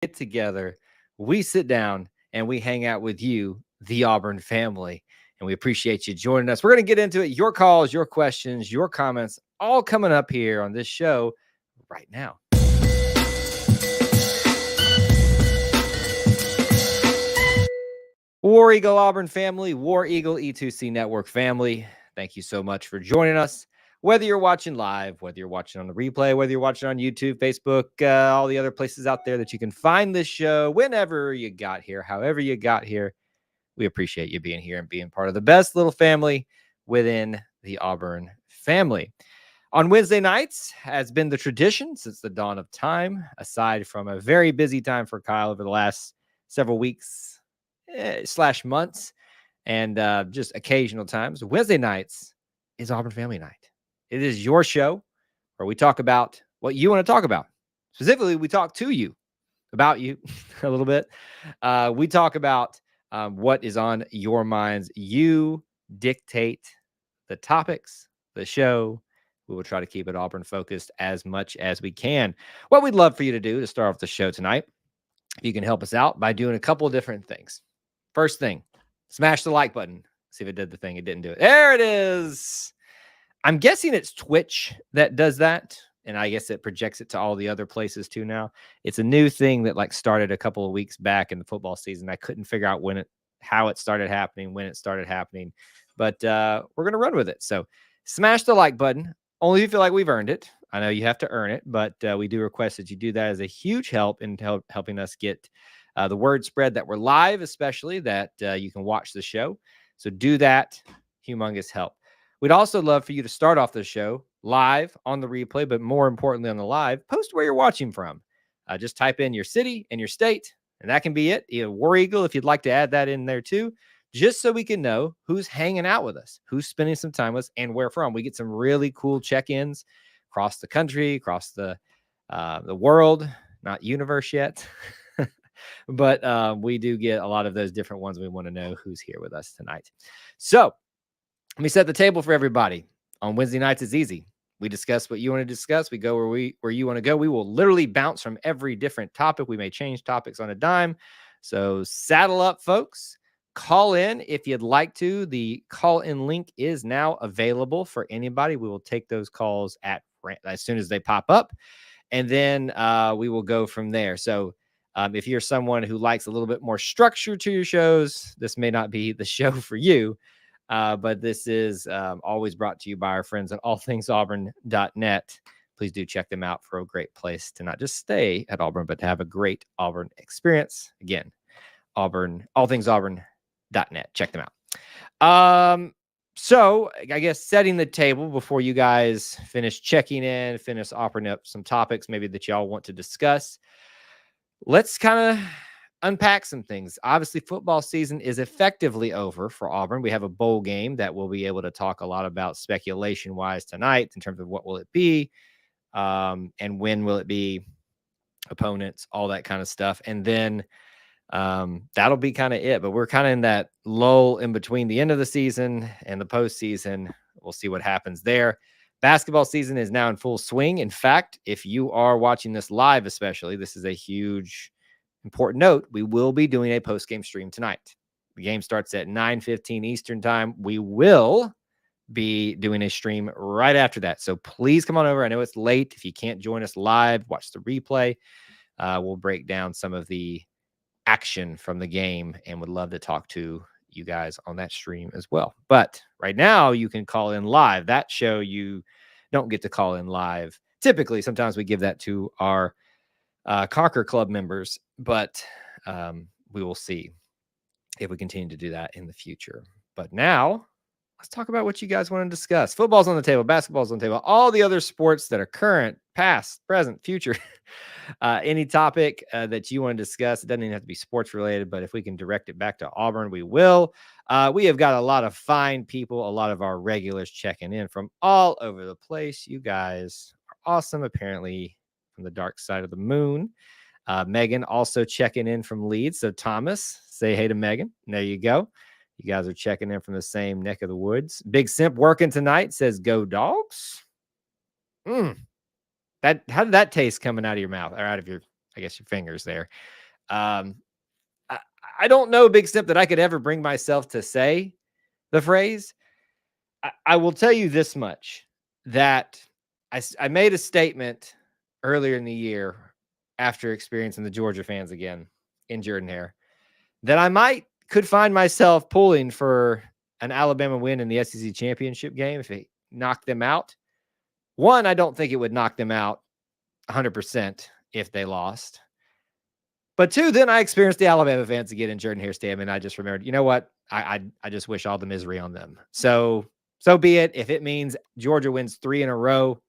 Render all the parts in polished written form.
get together, we sit down, and we hang out with you, the Auburn family. And we appreciate you joining us. We're going to get into it. Your calls, your questions, your comments, all coming up here on this show right now. War Eagle Auburn family, War Eagle E2C Network family, thank you so much for joining us. Whether you're watching live, whether you're watching on the replay, whether you're watching on YouTube, Facebook, all the other places out there that you can find this show, whenever you got here, however you got here, we appreciate you being here and being part of the best little family within the Auburn family. On Wednesday nights has been the tradition since the dawn of time, aside from a very busy time for Kyle over the last several weeks / months and just occasional times. Wednesday nights is Auburn Family Night. It is your show where we talk about what you want to talk about. Specifically, we talk to you about you a little bit. We talk about what is on your minds. You dictate the topics, the show. We will try to keep it Auburn focused as much as we can. What we'd love for you to do to start off the show tonight, you can help us out by doing a couple of different things. First thing, smash the like button. See if it did the thing. It didn't do it. There it is. I'm guessing it's Twitch that does that. And I guess it projects it to all the other places too now. It's a new thing that started a couple of weeks back in the football season. I couldn't figure out how it started happening, when it started happening. But we're going to run with it. So smash the like button. Only if you feel like we've earned it. I know you have to earn it, but we do request that you do that as a huge help in helping us get the word spread that we're live, especially that you can watch the show. So do that. Humongous help. We'd also love for you to start off the show live on the replay, but more importantly on the live, post where you're watching from. Just type in your city and your state, and that can be it. War Eagle, if you'd like to add that in there too, just so we can know who's hanging out with us, who's spending some time with us, and where from. We get some really cool check-ins across the country, across the world, not universe yet. But we do get a lot of those different ones. We want to know who's here with us tonight. So let me set the table for everybody. On Wednesday nights, it's easy. We discuss what you want to discuss. We go where you want to go. We will literally bounce from every different topic. We may change topics on a dime. So saddle up, folks. Call in if you'd like to. The call-in link is now available for anybody. We will take those calls as soon as they pop up. And then we will go from there. So if you're someone who likes a little bit more structure to your shows, this may not be the show for you. But this is always brought to you by our friends at allthingsauburn.net. Please do check them out for a great place to not just stay at Auburn, but to have a great Auburn experience. Again, allthingsauburn.net. Check them out. So I guess setting the table before you guys finish checking in, finish offering up some topics maybe that y'all want to discuss. Let's kind of unpack some things. Obviously, football season is effectively over for Auburn. We have a bowl game that we'll be able to talk a lot about speculation-wise tonight in terms of what will it be and when will it be, opponents, all that kind of stuff. And then that'll be kind of it. But we're kind of in that lull in between the end of the season and the postseason. We'll see what happens there. Basketball season is now in full swing. In fact, if you are watching this live, especially, this is a huge important note. We will be doing a post-game stream tonight. The game starts at 9:15 Eastern time. We will be doing a stream right after that. So please come on over. I know it's late. If you can't join us live, watch the replay. We'll break down some of the action from the game and would love to talk to you guys on that stream as well. But right now you can call in live. That show you don't get to call in live. Typically, sometimes we give that to our Conquer Club members, but we will see if we continue to do that in the future. But now let's talk about what you guys want to discuss. Football's on the table, basketball's on the table, all the other sports that are current, past, present, future. Any topic that you want to discuss, it doesn't even have to be sports related, but if we can direct it back to Auburn, we will. We have got a lot of fine people, a lot of our regulars checking in from all over the place. You guys are awesome, apparently from the dark side of the moon. Megan also checking in from Leeds. So Thomas, say hey to Megan. There you go. You guys are checking in from the same neck of the woods. Big Simp working tonight says, go Dogs. How did that taste coming out of your mouth or out of your, I guess your fingers there. I don't know, Big Step, that I could ever bring myself to say the phrase. I will tell you this much, that I made a statement earlier in the year after experiencing the Georgia fans again in Jordan-Hare that I could find myself pulling for an Alabama win in the SEC championship game if it knocked them out. One, I don't think it would knock them out 100% if they lost. But two, then I experienced the Alabama fans again in Jordan-Hare Stadium, and I just remembered, you know what? I just wish all the misery on them. So be it. If it means Georgia wins 3 in a row,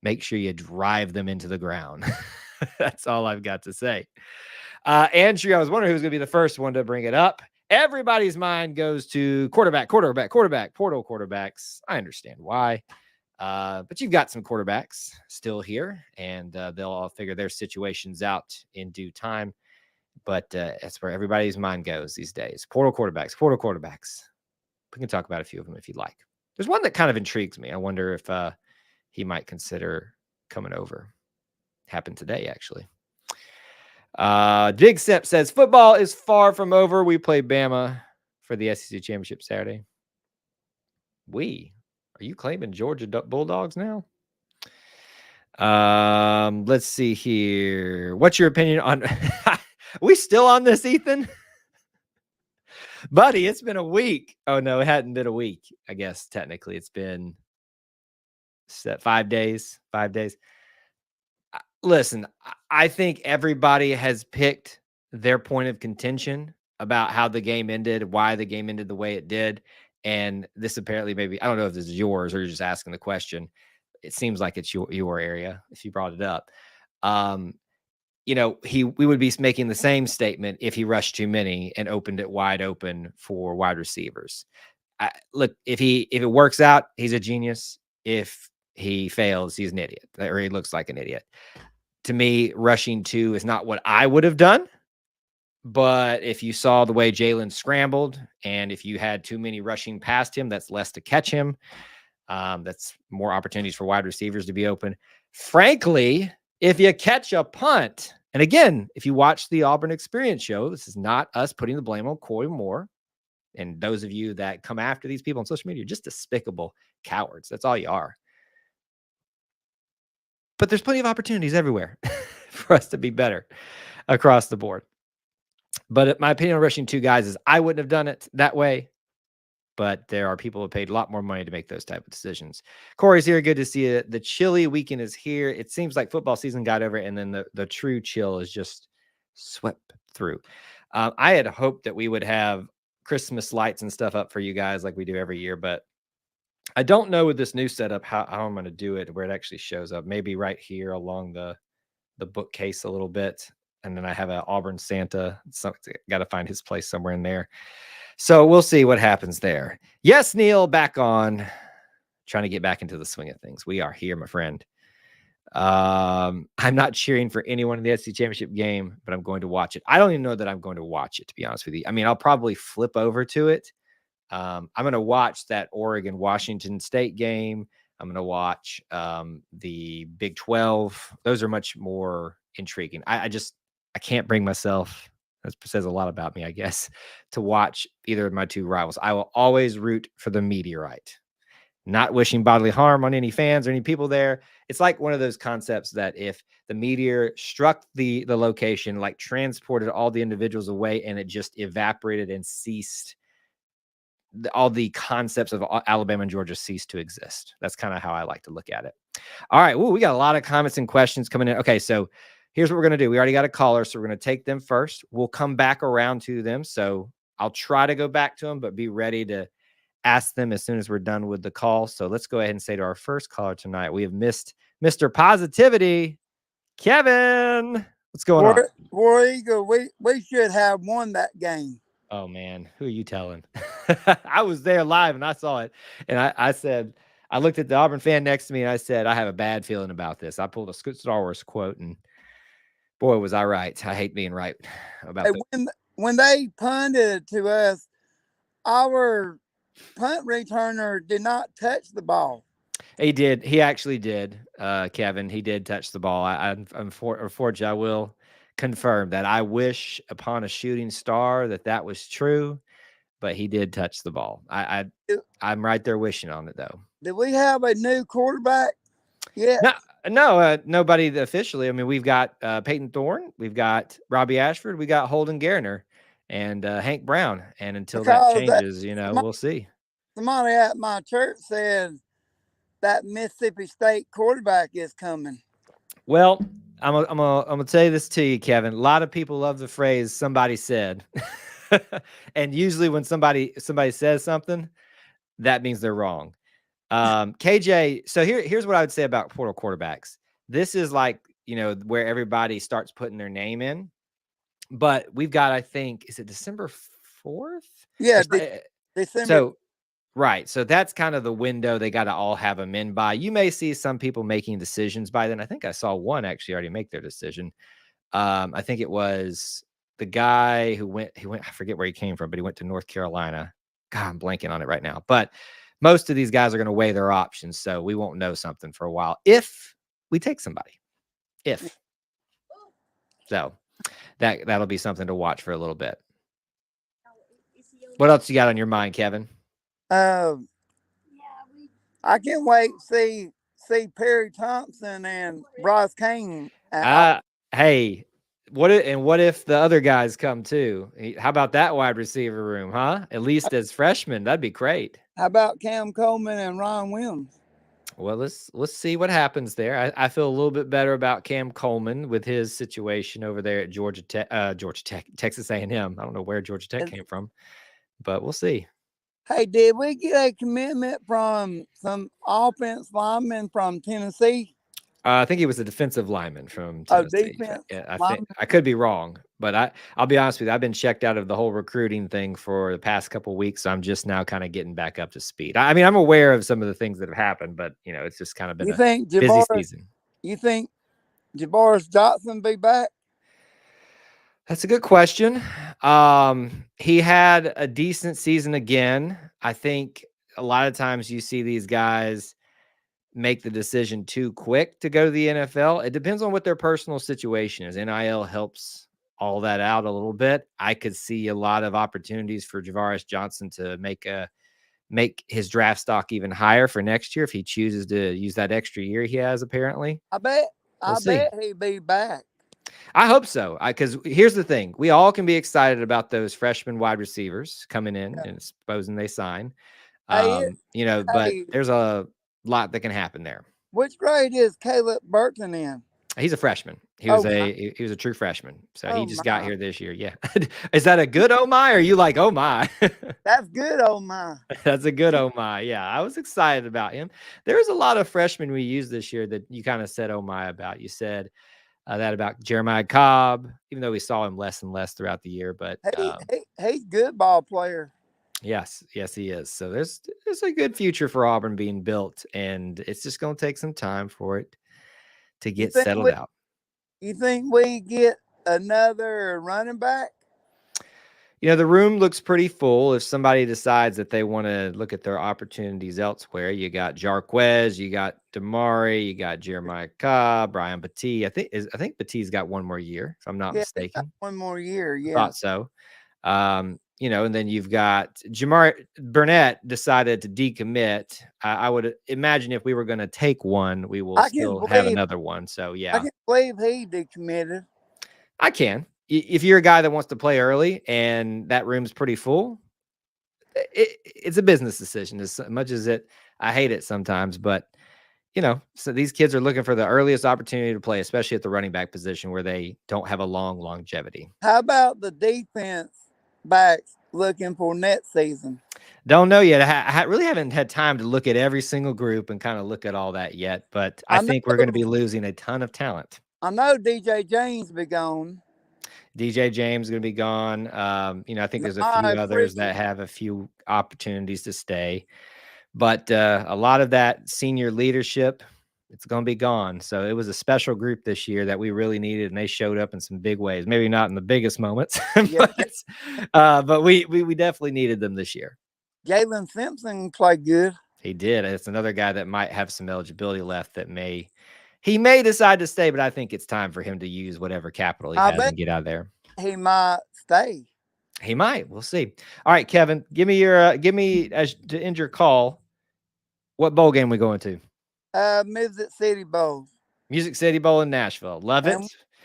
make sure you drive them into the ground. That's all I've got to say. Andrew, I was wondering who's going to be the first one to bring it up. Everybody's mind goes to quarterback, portal quarterbacks. I understand why. But you've got some quarterbacks still here, and they'll all figure their situations out in due time. But that's where everybody's mind goes these days. Portal quarterbacks. We can talk about a few of them if you'd like. There's one that kind of intrigues me. I wonder if he might consider coming over. Happened today, actually. Big Step says, football is far from over. We play Bama for the SEC championship Saturday. Are you claiming Georgia Bulldogs now? Let's see here. What's your opinion on... Are we still on this, Ethan? Buddy, it's been a week. Oh, no, it hadn't been a week. I guess technically it's been 5 days. 5 days. Listen, I think everybody has picked their point of contention about how the game ended, why the game ended the way it did. And this apparently maybe, I don't know if this is yours or you're just asking the question. It seems like it's your area if you brought it up. We would be making the same statement if he rushed too many and opened it wide open for wide receivers. Look, if it works out, he's a genius. If he fails, he's an idiot, or he looks like an idiot. To me, rushing 2 is not what I would have done. But if you saw the way Jalen scrambled, and if you had too many rushing past him, that's less to catch him. That's more opportunities for wide receivers to be open. Frankly, if you catch a punt, and again, if you watch the Auburn Experience show, this is not us putting the blame on Coy Moore. And those of you that come after these people on social media are just despicable cowards. That's all you are. But there's plenty of opportunities everywhere for us to be better across the board. But my opinion on rushing 2 guys is I wouldn't have done it that way. But there are people who paid a lot more money to make those type of decisions. Corey's here. Good to see you. The chilly weekend is here. It seems like football season got over, and then the true chill is just swept through. I had hoped that we would have Christmas lights and stuff up for you guys like we do every year, but I don't know with this new setup how I'm going to do it where it actually shows up. Maybe right here along the bookcase a little bit. And then I have an Auburn Santa. Got to find his place somewhere in there. So we'll see what happens there. Yes, Neil, back on. Trying to get back into the swing of things. We are here, my friend. I'm not cheering for anyone in the SEC championship game, but I'm going to watch it. I don't even know that I'm going to watch it, to be honest with you. I mean, I'll probably flip over to it. I'm going to watch that Oregon-Washington State game. I'm going to watch the Big 12. Those are much more intriguing. I can't bring myself, that says a lot about me, I guess, to watch either of my 2 rivals. I will always root for the Meteorite. Not wishing bodily harm on any fans or any people there. It's like one of those concepts that if the meteor struck the location, like transported all the individuals away, and it just evaporated and ceased, all the concepts of Alabama and Georgia ceased to exist. That's kind of how I like to look at it. All right. Ooh, we got a lot of comments and questions coming in. Okay, so here's what we're going to do. We already got a caller, so we're going to take them first. We'll come back around to them. So I'll try to go back to them, but be ready to ask them as soon as we're done with the call. So let's go ahead and say to our first caller tonight, we have missed Mr. Positivity, Kevin. What's going on? War Eagle, we should have won that game. Oh, man. Who are you telling? I was there live, and I saw it. And I said, I looked at the Auburn fan next to me, and I said, I have a bad feeling about this. I pulled a Star Wars quote, and boy, was I right. I hate being right about that. When they punted to us, our punt returner did not touch the ball. He did. He actually did, Kevin. He did touch the ball. Unfortunately, I will confirm that. I wish upon a shooting star that was true, but he did touch the ball. Did, I'm right there wishing on it though. did we have a new quarterback yet? No, nobody officially. I mean, we've got Peyton Thorne, we've got Robbie Ashford, we got Holden Garner, and Hank Brown. And until that Because changes, we'll see. somebody at my church said that Mississippi State quarterback is coming. Well, I'm gonna say this to you, Kevin. A lot of people love the phrase "somebody said," and usually when somebody says something, that means they're wrong. KJ, so here's what I would say about portal quarterbacks. This is like, where everybody starts putting their name in. But we've got, I think, is it December 4th? Yeah, December. So, right. So that's kind of the window they got to all have them in by. You may see some people making decisions by then. I think I saw one actually already make their decision. I think it was the guy who went, I forget where he came from, but he went to North Carolina. God, I'm blanking on it right now. But most of these guys are going to weigh their options. So we won't know something for a while if we take somebody. So that'll be something to watch for a little bit. What else you got on your mind, Kevin? I can't wait to see Perry Thompson and Bryce Kane. Hey, what if the other guys come too? How about that wide receiver room, huh? At least as freshmen, that'd be great. How about Cam Coleman and Ron Williams? Well, let's see what happens there. I feel a little bit better about Cam Coleman with his situation over there at Georgia Tech, Texas A&M. I don't know where Georgia Tech came from, but we'll see. Hey, did we get a commitment from some offense lineman from Tennessee? I think he was a defensive lineman from Tennessee. Defense. I could be wrong, but I'll be honest with you. I've been checked out of the whole recruiting thing for the past couple of weeks. So I'm just now kind of getting back up to speed. I mean, I'm aware of some of the things that have happened, but it's just kind of been busy season. You think Javaris Johnson be back? That's a good question. He had a decent season again. I think a lot of times you see these guys make the decision too quick to go to the NFL. It depends on what their personal situation is. NIL helps all that out a little bit. I could see a lot of opportunities for Javaris Johnson to make his draft stock even higher for next year if he chooses to use that extra year he has apparently. I bet he'd be back. I hope so. Because here's the thing. We all can be excited about those freshman wide receivers coming in and supposing they sign. But there's a lot that can happen there. Which grade is Caleb Burton in? He's a freshman. He was a true freshman. So he just got here this year. Yeah. Is that a good oh my? Or are you like, oh my? That's good, oh my. That's a good oh my. Yeah. I was excited about him. There's a lot of freshmen we used this year that you kind of said oh my about. You said that about Jeremiah Cobb, even though we saw him less and less throughout the year. But he's a good ball player. Yes, he is. So there's a good future for Auburn being built, and it's just going to take some time for it to get settled out. You think we get another running back? The room looks pretty full. If somebody decides that they want to look at their opportunities elsewhere, you got Jarquez, you got Damari, you got Jeremiah Cobb, Brian Petit. I think Petit's got one more year, if I'm not mistaken. One more year, yeah. Thought so. And then you've got Jamar Burnett decided to decommit. I would imagine if we were going to take one, we will still have another one. So, yeah. I can't believe he decommitted. I can. If you're a guy that wants to play early and that room's pretty full, it's a business decision as much as I hate it sometimes. But, so these kids are looking for the earliest opportunity to play, especially at the running back position where they don't have a long longevity. How about the defense backs looking for next season? Don't know yet. I really haven't had time to look at every single group and kind of look at all that yet, but I think we're going to be losing a ton of talent. I know DJ James be gone. DJ James is going to be gone. I think there's a few others that have a few opportunities to stay, but a lot of that senior leadership, it's going to be gone. So it was a special group this year that we really needed, and they showed up in some big ways. Maybe not in the biggest moments, but we definitely needed them this year. Jalen Simpson played good. He did. It's another guy that might have some eligibility left that he may decide to stay, but I think it's time for him to use whatever capital he I has bet and get out of there. he might stay. He might. We'll see. All right, Kevin, give me as to end your call. What bowl game we going to? Music City Bowl. Music City Bowl in Nashville. Love it.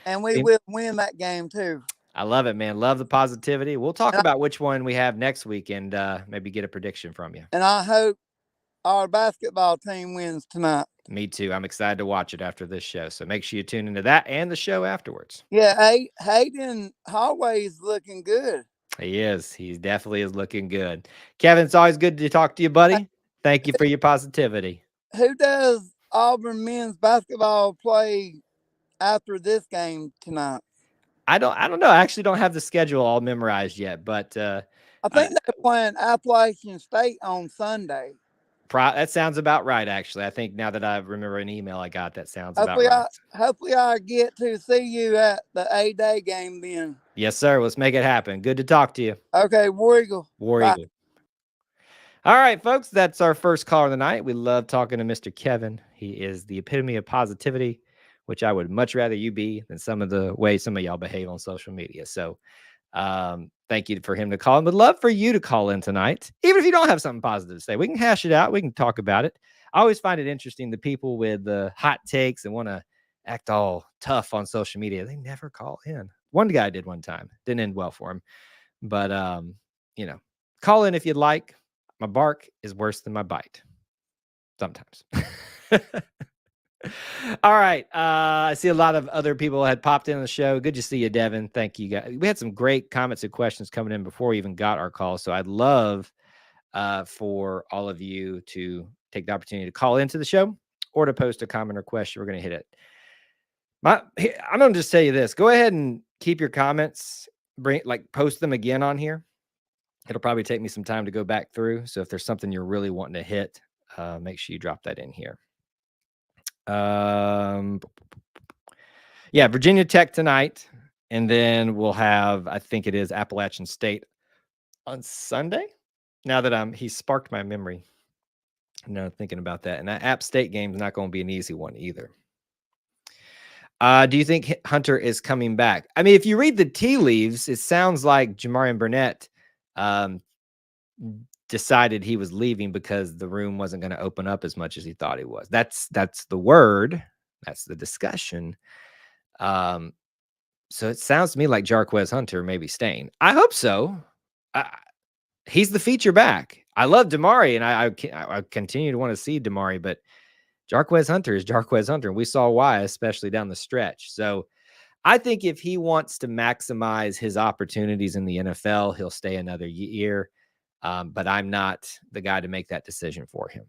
And we will win that game too. I love it, man. Love the positivity. We'll talk And about which one we have next week and maybe get a prediction from you. And I hope our basketball team wins tonight. Me too. I'm excited to watch it after this show. So make sure you tune into that and the show afterwards. Yeah, Hayden Hallway is looking good. He is. He definitely is looking good. Kevin, it's always good to talk to you, buddy. Thank you for your positivity. Who does Auburn men's basketball play after this game tonight? I don't know. I actually don't have the schedule all memorized yet, but I think they're playing Appalachian State on Sunday. That sounds about right, actually. I think now that I remember an email I got, that sounds about right. Hopefully I get to see you at the A-Day game then. Yes, sir. Let's make it happen. Good to talk to you. Okay, War Eagle. War Eagle. All right, folks, that's our first caller of the night. We love talking to Mr. Kevin. He is the epitome of positivity, which I would much rather you be than some of the ways some of y'all behave on social media. So thank you for him to call in. Would love for you to call in tonight. Even if you don't have something positive to say, we can hash it out. We can talk about it. I always find it interesting, the people with the hot takes and want to act all tough on social media. They never call in. One guy did one time. Didn't end well for him. But, call in if you'd like. My bark is worse than my bite. Sometimes. All right. I see a lot of other people had popped in on the show. Good to see you, Devin. Thank you, guys. We had some great comments and questions coming in before we even got our call. So I'd love for all of you to take the opportunity to call into the show or to post a comment or question. We're going to hit it. I'm going to just tell you this. Go ahead and keep your comments. Post them again on here. It'll probably take me some time to go back through. So if there's something you're really wanting to hit, make sure you drop that in here. Virginia Tech tonight, and then we'll have, I think it is Appalachian State on Sunday. Now that he sparked my memory. Now thinking about that, and that App State game is not going to be an easy one either. Do you think Hunter is coming back? I mean, if you read the tea leaves, it sounds like Jamarian Burnett decided he was leaving because the room wasn't going to open up as much as he thought he was. That's the word. That's the discussion. So it sounds to me like Jarquez Hunter may be staying. I hope so. He's the feature back. I love Damari, and I continue to want to see Damari, but Jarquez Hunter is Jarquez Hunter, and we saw why, especially down the stretch. So I think if he wants to maximize his opportunities in the NFL, he'll stay another year. But I'm not the guy to make that decision for him.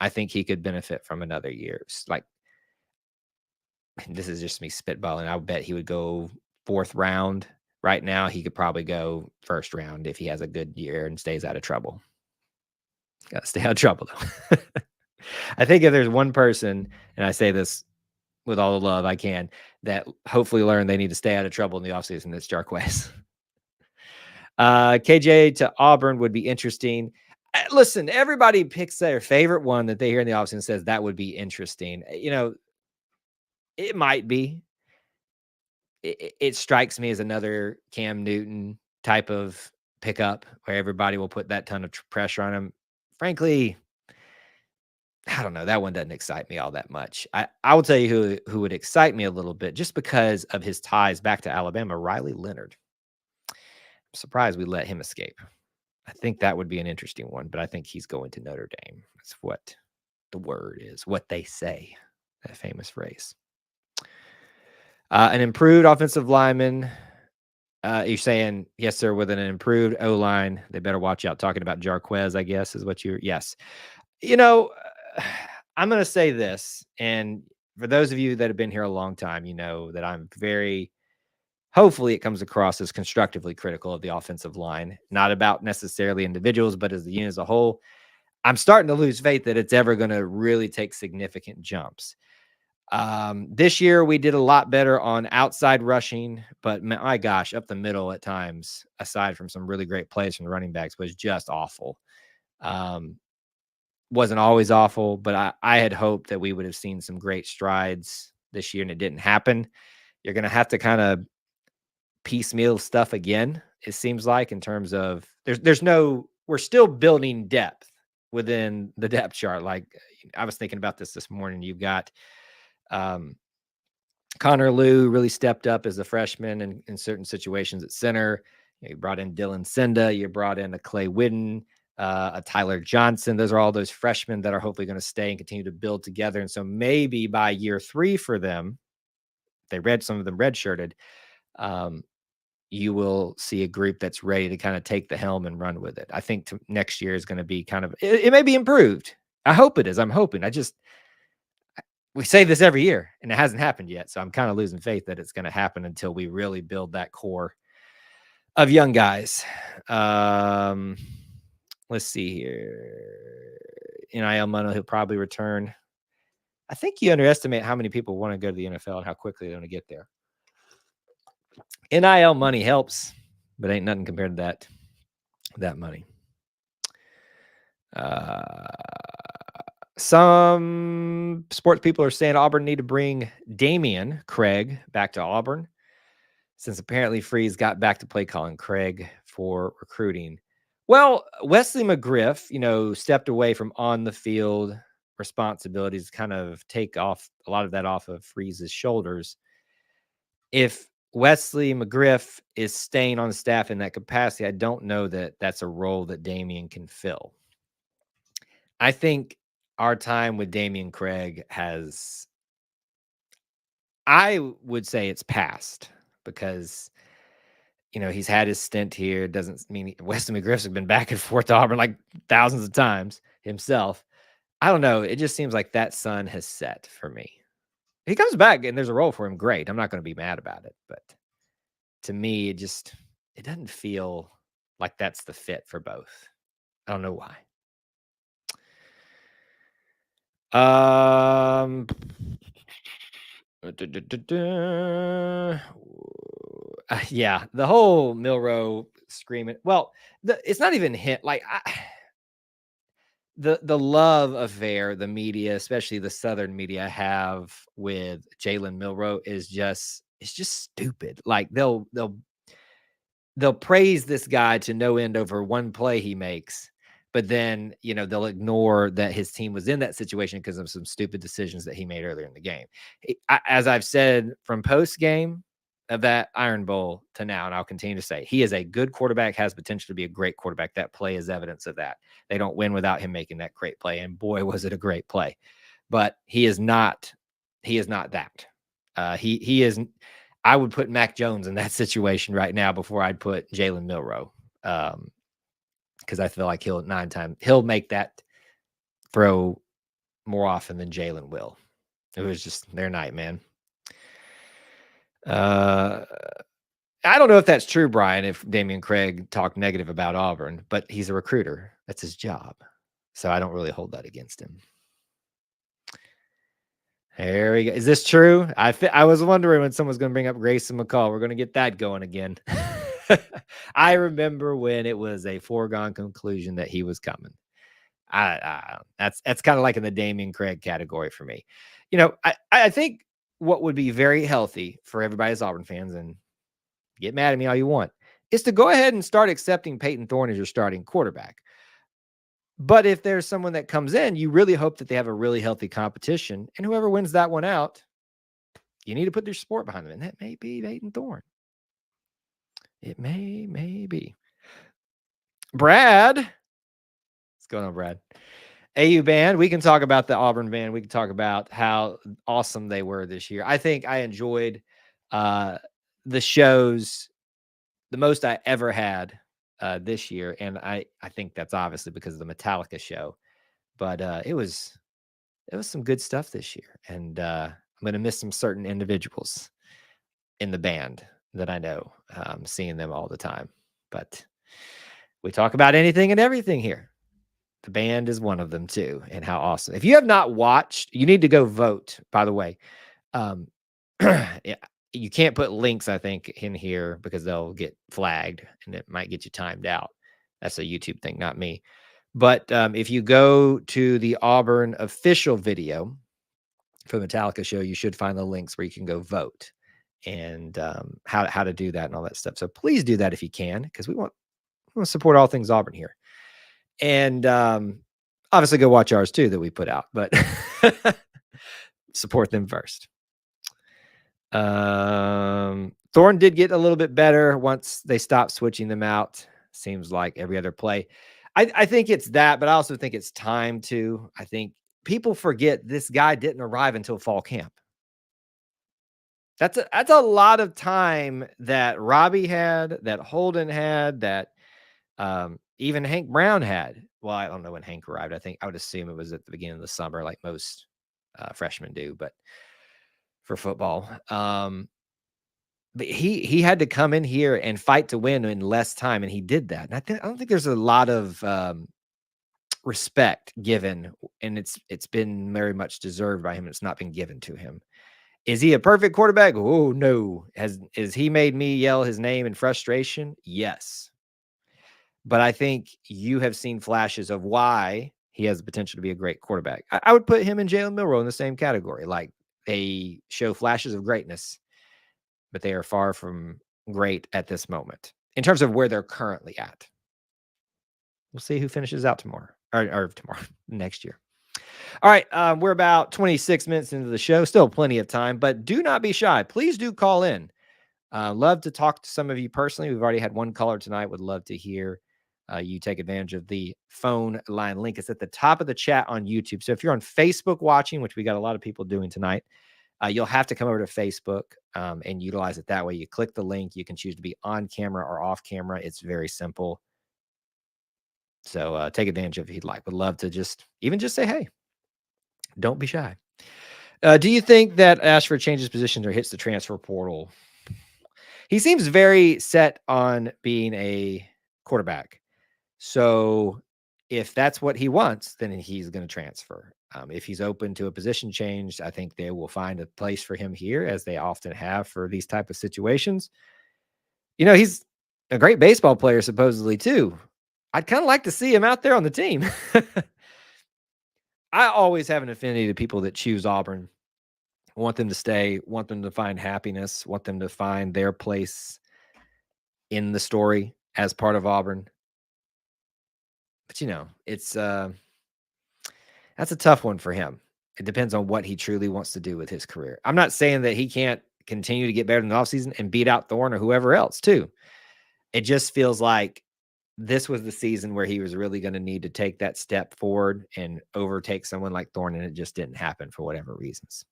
I think he could benefit from another year. This is just me spitballing. I bet he would go 4th round. Right now, he could probably go 1st round if he has a good year and stays out of trouble. Got to stay out of trouble, though. I think if there's one person, and I say this with all the love I can, that hopefully learn they need to stay out of trouble in the offseason, it's Jarquez. KJ to Auburn would be interesting. Listen, everybody picks their favorite one that they hear in the offseason and says that would be interesting. It might be. It strikes me as another Cam Newton type of pickup where everybody will put that ton of pressure on him. Frankly, I don't know. That one doesn't excite me all that much. I will tell you who would excite me a little bit just because of his ties back to Alabama, Riley Leonard. I'm surprised we let him escape. I think that would be an interesting one, but I think he's going to Notre Dame. That's what the word is, what they say, that famous phrase. An improved offensive lineman. You're saying, yes, sir, with an improved O-line, they better watch out. Talking about Jarquez, I guess, is what you're, yes. I'm going to say this, and for those of you that have been here a long time, you know that I'm hopefully it comes across as constructively critical of the offensive line, not about necessarily individuals, but as the unit as a whole. I'm starting to lose faith that it's ever going to really take significant jumps. This year we did a lot better on outside rushing, but my gosh, up the middle at times, aside from some really great plays from the running backs, was just awful. wasn't always awful, but I had hoped that we would have seen some great strides this year, and it didn't happen. You're going to have to kind of piecemeal stuff again, it seems like, in terms of we're still building depth within the depth chart. Like, I was thinking about this morning. You've got Connor Liu really stepped up as a freshman in certain situations at center. You brought in Dylan Senda, you brought in a Clay Whidden, a Tyler Johnson. Those are all those freshmen that are hopefully going to stay and continue to build together. And so maybe by year 3 for them, some of them redshirted, you will see a group that's ready to kind of take the helm and run with it. I think next year is going to be it may be improved. I hope it is. I'm hoping. We say this every year and it hasn't happened yet. So I'm kind of losing faith that it's going to happen until we really build that core of young guys. Let's see here. NIL money, he'll probably return. I think you underestimate how many people want to go to the NFL and how quickly they're going to get there. NIL money helps, but ain't nothing compared to that money. Some sports people are saying Auburn need to bring Damian Craig back to Auburn, since apparently Freeze got back to play calling Craig for recruiting. Well, Wesley McGriff, stepped away from on the field responsibilities, kind of take off a lot of that off of Freeze's shoulders. If Wesley McGriff is staying on the staff in that capacity, I don't know that that's a role that Damian can fill. I think our time with Damian Craig I would say it's past, because he's had his stint here. Doesn't mean Wesley McGriff has been back and forth to Auburn like thousands of times himself. I don't know. It just seems like that sun has set for me. He comes back and there's a role for him. Great. I'm not going to be mad about it. But to me, it doesn't feel like that's the fit for both. I don't know why. Yeah, the whole Milroe screaming. Well, it's not even hit. Like, the love affair the media, especially the Southern media, have with Jalen Milroe is just stupid. Like, they'll praise this guy to no end over one play he makes, but then they'll ignore that his team was in that situation because of some stupid decisions that he made earlier in the game. As I've said from post game of that Iron Bowl to now, and I'll continue to say, he is a good quarterback, has potential to be a great quarterback. That play is evidence of that. They don't win without him making that great play, and boy, was it a great play. But he is not that. He is. I would put Mac Jones in that situation right now before I'd put Jalen Milroe, because I feel like he'll make that throw more often than Jalen will. It was just their night, man. I don't know if that's true, Brian, if Damian Craig talked negative about Auburn, but he's a recruiter. That's his job. So I don't really hold that against him. There we go. Is this true? I was wondering when someone's going to bring up Grayson McCall. We're going to get that going again. I remember when it was a foregone conclusion that he was coming. That's kind of like in the Damian Craig category for me. I think what would be very healthy for everybody as Auburn fans, and get mad at me all you want, is to go ahead and start accepting Peyton Thorne as your starting quarterback. But if there's someone that comes in, you really hope that they have a really healthy competition, and whoever wins that one out, you need to put their support behind them, and that may be Peyton Thorne. It may be. Brad, what's going on, Brad? AU band. We can talk about the Auburn band. We can talk about how awesome they were this year. I think I enjoyed the shows the most I ever had this year, and I think that's obviously because of the Metallica show. But it was some good stuff this year, and I'm gonna miss some certain individuals in the band that I know, seeing them all the time. But we talk about anything and everything here. The band is one of them too, and how awesome. If you have not watched, you need to go vote, by the way. Yeah, you can't put links, I think, in here because they'll get flagged and it might get you timed out. That's a YouTube thing, not me. But if you go to the Auburn official video for the Metallica show, you should find the links where you can go vote and how to do that and all that stuff. So please do that if you can, because we want to support all things Auburn here. And obviously go watch ours too that we put out, but support them first. Thorne did get a little bit better once they stopped switching them out. Seems like every other play. I think it's that, but I also think it's time too. I think people forget this guy didn't arrive until fall camp. That's a lot of time that Robbie had, that Holden had, that even Hank Brown had. Well, I don't know when Hank arrived. I would assume it was at the beginning of the summer, like most freshmen do, but for football. But he had to come in here and fight to win in less time, and he did that. And I don't think there's a lot of respect given, and it's been very much deserved by him. It's not been given to him. Is he a perfect quarterback? Oh no. Is he made me yell his name in frustration? Yes. But I think you have seen flashes of why he has the potential to be a great quarterback. I would put him and Jalen Milroe in the same category. Like, they show flashes of greatness, but they are far from great at this moment in terms of where they're currently at. We'll see who finishes out tomorrow or next year. All right. We're about 26 minutes into the show. Still plenty of time, but do not be shy. Please do call in. Love to talk to some of you personally. We've already had one caller tonight. Would love to hear you take advantage of the phone line link. It's at the top of the chat on YouTube. So if you're on Facebook watching, which we got a lot of people doing tonight, you'll have to come over to Facebook and utilize it that way. You click the link. You can choose to be on camera or off camera. It's very simple. So take advantage of it if you'd like. Would love to just say, hey, don't be shy. Do you think that Ashford changes positions or hits the transfer portal? He seems very set on being a quarterback. So if that's what he wants, then he's going to transfer. If he's open to a position change, I think they will find a place for him here, as they often have for these type of situations. You know, he's a great baseball player, supposedly, too. I'd kind of like to see him out there on the team. I always have an affinity to people that choose Auburn. Want them to stay, want them to find happiness, want them to find their place in the story as part of Auburn. But, you know, it's that's a tough one for him. It depends on what he truly wants to do with his career. I'm not saying that he can't continue to get better in the offseason and beat out Thorne or whoever else, too. It just feels like this was the season where he was really going to need to take that step forward and overtake someone like Thorne, and it just didn't happen for whatever reasons.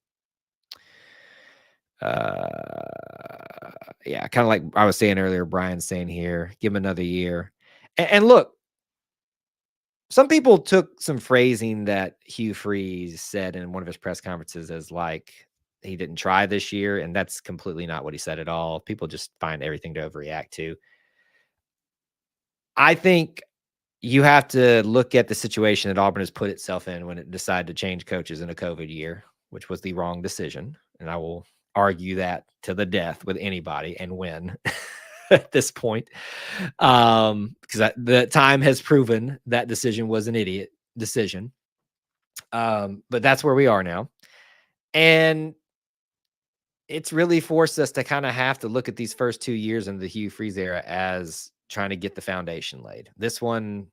Yeah, kind of like I was saying earlier, Brian's saying here, give him another year. And look, some people took some phrasing that Hugh Freeze said in one of his press conferences as like he didn't try this year, and that's completely not what he said at all. People just find everything to overreact to. I think you have to look at the situation that Auburn has put itself in when it decided to change coaches in a COVID year, which was the wrong decision. And I will argue that to the death with anybody and win at this point. Because the time has proven that decision was an idiot decision. But that's where we are now. And it's really forced us to kind of have to look at these first 2 years in the Hugh Freeze era as trying to get the foundation laid. This one,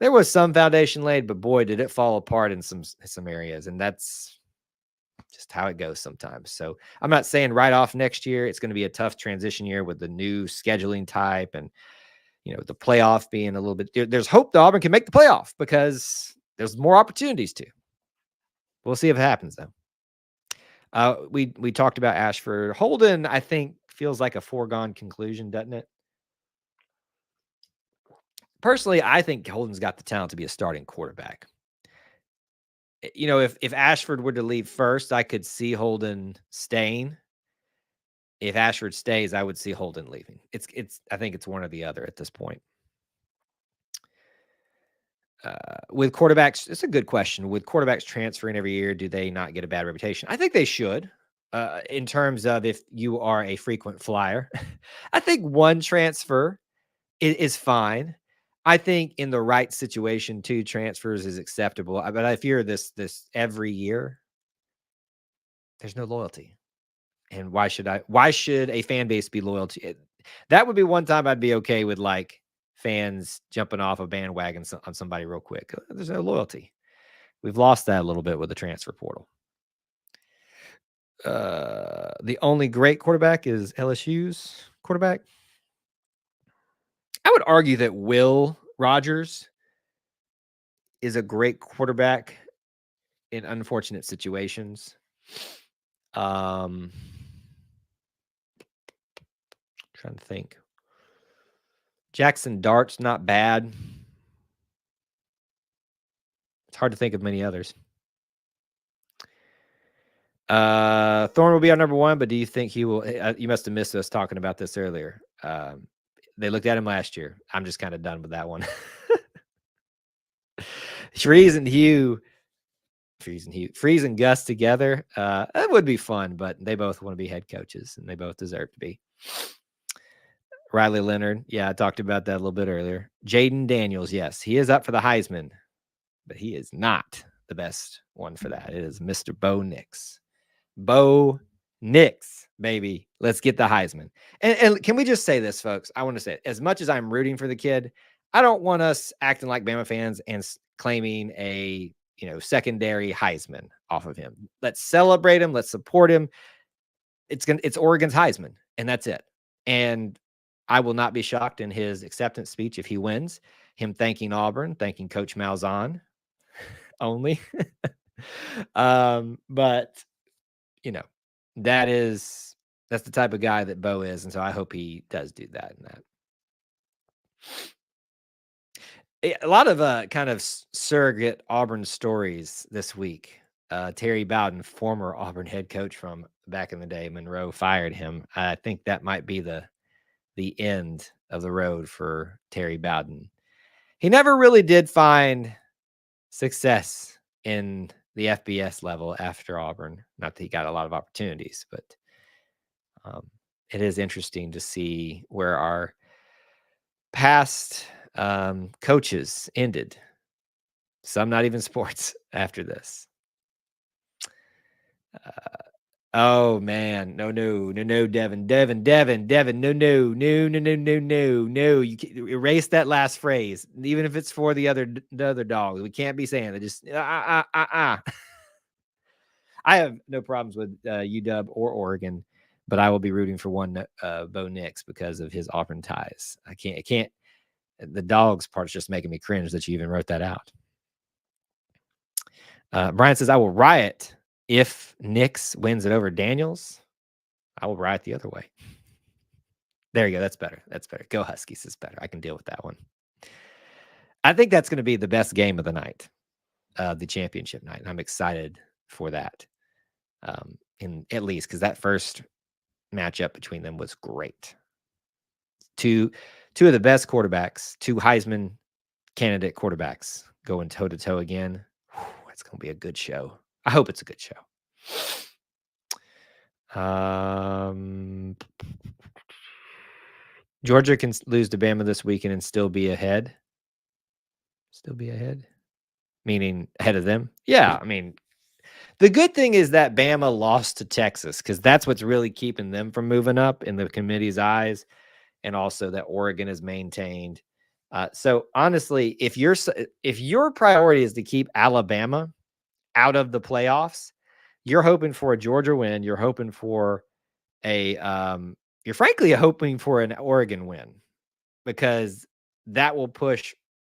there was some foundation laid, but boy, did it fall apart in some areas. And that's just how it goes sometimes. So I'm not saying right off next year, it's going to be a tough transition year with the new scheduling type and, you know, the playoff being a little bit, there's hope that Auburn can make the playoff because there's more opportunities to. We'll see if it happens though. We talked about Ashford. Holden, I think, feels like a foregone conclusion, doesn't it? Personally, I think Holden's got the talent to be a starting quarterback. You know, if Ashford were to leave first, I could see Holden staying. If Ashford stays, I would see Holden leaving. I think it's one or the other at this point. With quarterbacks, it's a good question. With quarterbacks transferring every year, do they not get a bad reputation? I think they should. In terms of if you are a frequent flyer, I think one transfer is fine. I think in the right situation, 2 transfers is acceptable. But if you're this every year, there's no loyalty. And why should a fan base be loyal to it? That would be one time I'd be okay with like fans jumping off a bandwagon on somebody real quick. There's no loyalty. We've lost that a little bit with the transfer portal. The only great quarterback is LSU's quarterback. I would argue that Will Rogers is a great quarterback in unfortunate situations. Trying to think. Jackson Dart's not bad. It's hard to think of many others. Thorne will be our number 1, but do you think he will? You must have missed us talking about this earlier. They looked at him last year. I'm just kind of done with that one. Freeze and Gus together. That would be fun, but they both want to be head coaches, and they both deserve to be. Riley Leonard. Yeah, I talked about that a little bit earlier. Jaden Daniels. Yes, he is up for the Heisman, but he is not the best one for that. It is Mr. Bo Nix. Bo Nix, baby. Let's get the Heisman. And can we just say this, folks? I want to say it. As much as I'm rooting for the kid, I don't want us acting like Bama fans and claiming a secondary Heisman off of him. Let's celebrate him. Let's support him. It's Oregon's Heisman, and that's it. And I will not be shocked in his acceptance speech if he wins. Him thanking Auburn, thanking Coach Malzahn only. But that's the type of guy that Bo is, and so I hope he does do that. A lot of kind of surrogate Auburn stories this week. Terry Bowden, former Auburn head coach from back in the day, Monroe fired him. I think that might be the end of the road for Terry Bowden. He never really did find success in the FBS level after Auburn. Not that he got a lot of opportunities, but it is interesting to see where our past coaches ended. Some not even sports after this. Oh man, no, Devin, no. You can erase that last phrase, even if it's for the other dogs. We can't be saying that. Just I have no problems with UW or Oregon, but I will be rooting for one Bo Nix because of his Auburn ties. I can't. The dogs part is just making me cringe that you even wrote that out. Brian says, I will riot if Nix wins it over Daniels. I will riot the other way. There you go. That's better. Go Huskies is better. I can deal with that one. I think that's going to be the best game of the night, the championship night. And I'm excited for that. At least because that first matchup between them was great. Two of the best quarterbacks, 2 Heisman candidate quarterbacks going toe-to-toe again. It's going to be a good show. I hope it's a good show. Georgia can lose to Bama this weekend and still be ahead. Meaning ahead of them. Yeah, I mean, the good thing is that Bama lost to Texas because that's what's really keeping them from moving up in the committee's eyes, and also that Oregon is maintained. So honestly, if your priority is to keep Alabama out of the playoffs, you're hoping for a Georgia win. You're hoping for you're frankly hoping for an Oregon win, because that will push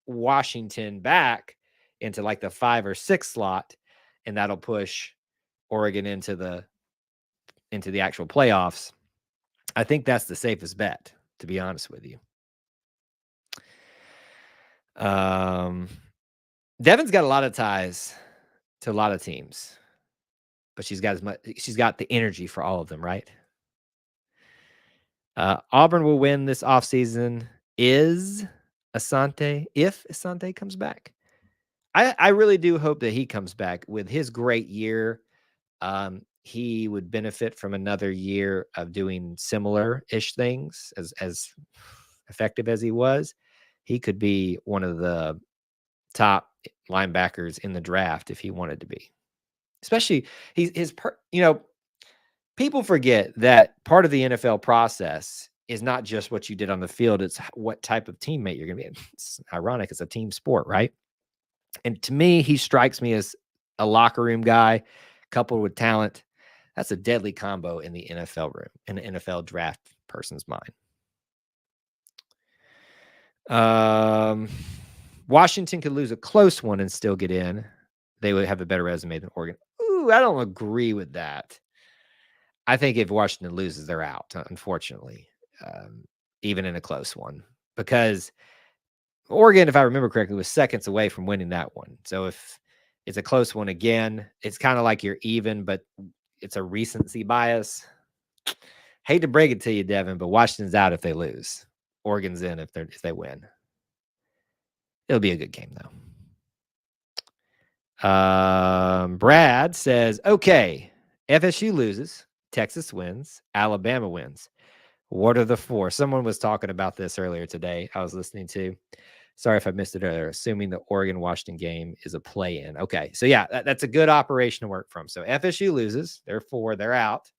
Washington back into like the 5 or 6 slot, and that'll push Oregon into the actual playoffs. I think that's the safest bet, to be honest with you. Devin's got a lot of ties to a lot of teams, but she's got the energy for all of them, right? Auburn will win this offseason if Asante comes back. I really do hope that he comes back. With his great year, he would benefit from another year of doing similar-ish things as effective as he was. he could be one of the top linebackers in the draft if he wanted to be. Especially people forget that part of the NFL process is not just what you did on the field, it's what type of teammate you're going to be. It's ironic, it's a team sport, right? And to me, he strikes me as a locker room guy coupled with talent. That's a deadly combo in the NFL room, in the NFL draft person's mind. Washington could lose a close one and still get in. They would have a better resume than Oregon. Ooh, I don't agree with that. I think if Washington loses, they're out, unfortunately, even in a close one. Because Oregon, if I remember correctly, was seconds away from winning that one. So if it's a close one again, it's kind of like you're even, but it's a recency bias. Hate to break it to you, Devin, but Washington's out if they lose. Oregon's in if they win. It'll be a good game, though. Brad says, okay, FSU loses, Texas wins, Alabama wins. What are the four? Someone was talking about this earlier today. I was listening to. Sorry if I missed it earlier. Assuming the Oregon-Washington game is a play-in. Okay, so yeah, that's a good operation to work from. So FSU loses. They're four. They're out.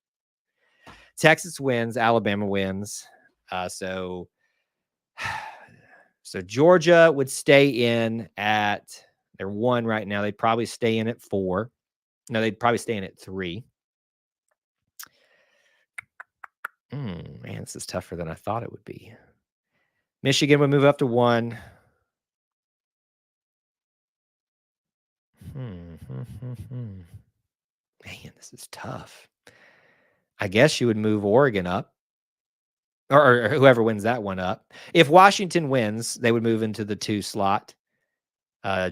Texas wins. Alabama wins. So Georgia would stay in at – they're 1 right now. They'd probably stay in at 4. No, they'd probably stay in at 3. Man, this is tougher than I thought it would be. Michigan would move up to 1. Man, this is tough. I guess you would move Oregon up, or whoever wins that one up. If Washington wins, they would move into the 2 slot.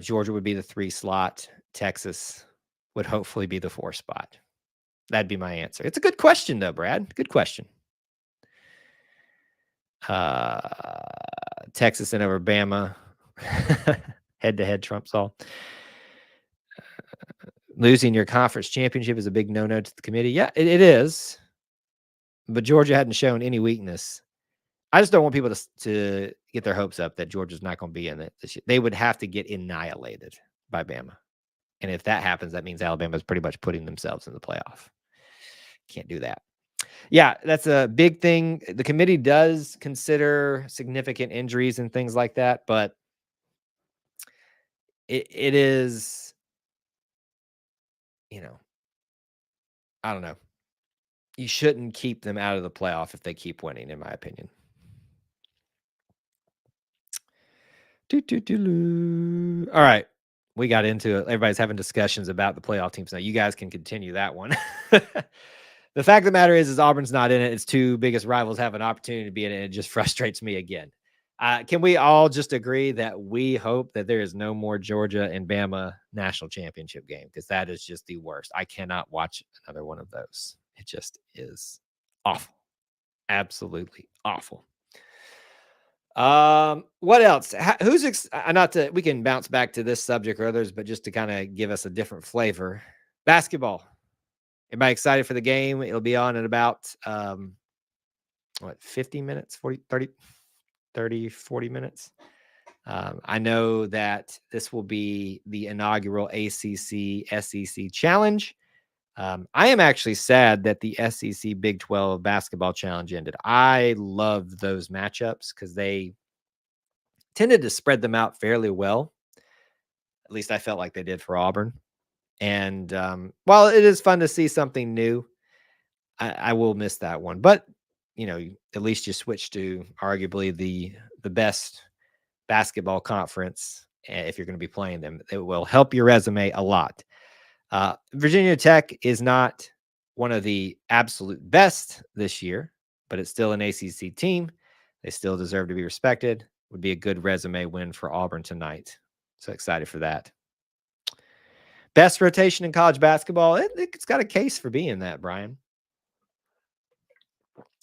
Georgia would be the 3 slot. Texas would hopefully be the 4 spot. That'd be my answer. It's a good question, though, Brad. Good question. Texas and over Bama. Head-to-head trumps all. Losing your conference championship is a big no-no to the committee. Yeah, it is. But Georgia hadn't shown any weakness. I just don't want people to get their hopes up that Georgia's not going to be in it this year. They would have to get annihilated by Bama. And if that happens, that means Alabama's pretty much putting themselves in the playoff. Can't do that. Yeah, that's a big thing. The committee does consider significant injuries and things like that, but it is, I don't know. You shouldn't keep them out of the playoff if they keep winning, in my opinion. All right. We got into it. Everybody's having discussions about the playoff teams now. You guys can continue that one. The fact of the matter is Auburn's not in it. Its 2 biggest rivals have an opportunity to be in it. It just frustrates me again. Can we all just agree that we hope that there is no more Georgia and Bama national championship game? Because that is just the worst. I cannot watch another one of those. It just is awful. Absolutely awful. What else? We can bounce back to this subject or others, but just to kind of give us a different flavor. Basketball. Everybody excited for the game? It'll be on in about 50 minutes, 40 minutes. I know that this will be the inaugural ACC SEC challenge. I am actually sad that the SEC Big 12 basketball challenge ended. I loved those matchups because they tended to spread them out fairly well. At least I felt like they did for Auburn. And while it is fun to see something new, I will miss that one. But, at least you switch to arguably the best basketball conference if you're going to be playing them. It will help your resume a lot. Virginia Tech is not one of the absolute best this year, but it's still an ACC team. They still deserve to be respected. Would be a good resume win for Auburn tonight. So excited for that. Best rotation in college basketball. It's got a case for being that, Brian.